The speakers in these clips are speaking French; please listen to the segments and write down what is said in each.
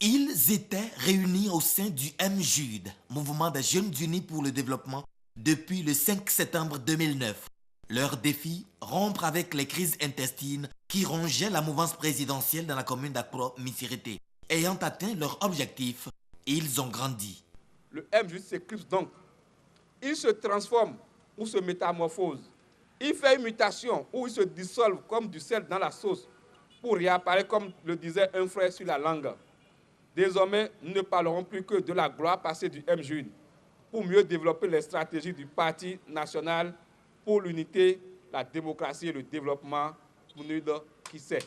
Ils étaient réunis au sein du MJUD, Mouvement des Jeunes Unis pour le Développement, depuis le 5 septembre 2009. Leur défi, rompre avec les crises intestines qui rongeaient la mouvance présidentielle dans la commune d'Akpro-Missirité. Ayant atteint leur objectif, ils ont grandi. Le MJUD s'éclipse donc. Il se transforme ou se métamorphose. Il fait une mutation où il se dissolve comme du sel dans la sauce pour réapparaître comme le disait un frère sur la langue. Désormais, nous ne parlerons plus que de la gloire passée du MJUD pour mieux développer les stratégies du Parti national pour l'unité, la démocratie et le développement, PNUD qui sait.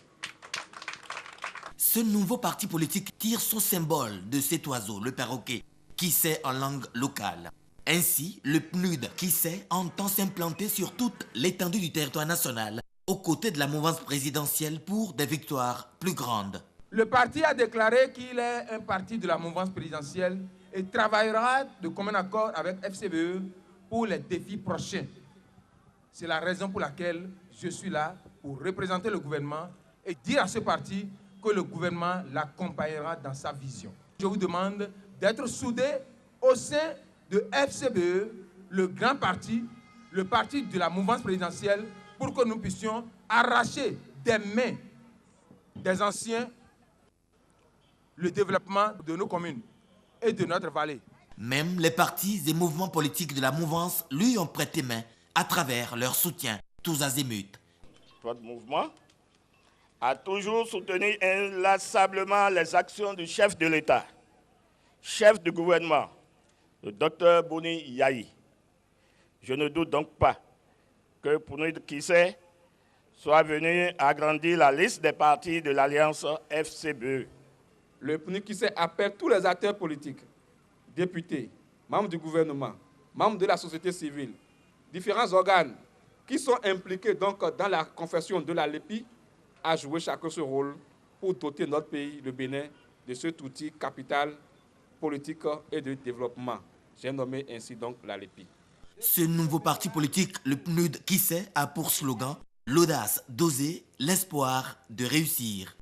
Ce nouveau parti politique tire son symbole de cet oiseau, le perroquet, qui sait en langue locale. Ainsi, le PNUD qui sait entend s'implanter sur toute l'étendue du territoire national, aux côtés de la mouvance présidentielle pour des victoires plus grandes. Le parti a déclaré qu'il est un parti de la mouvance présidentielle et travaillera de commun accord avec FCBE pour les défis prochains. C'est la raison pour laquelle je suis là pour représenter le gouvernement et dire à ce parti que le gouvernement l'accompagnera dans sa vision. Je vous demande d'être soudés au sein de FCBE, le grand parti, le parti de la mouvance présidentielle, pour que nous puissions arracher des mains des anciens le développement de nos communes et de notre vallée. Même les partis et mouvements politiques de la mouvance lui ont prêté main à travers leur soutien tous azimuts. Votre mouvement a toujours soutenu inlassablement les actions du chef de l'État, chef du gouvernement, le Dr Boni Yayi. Je ne doute donc pas que PNUD qui sait soit venu agrandir la liste des partis de l'Alliance FCBE. Le PNUD qui sait appelle tous les acteurs politiques, députés, membres du gouvernement, membres de la société civile, différents organes qui sont impliqués donc dans la confession de la LEPI à jouer chacun ce rôle pour doter notre pays, le Bénin, de cet outil capital politique et de développement. J'ai nommé ainsi donc la LEPI. Ce nouveau parti politique, le PNUD qui sait, a pour slogan l'audace d'oser, l'espoir de réussir.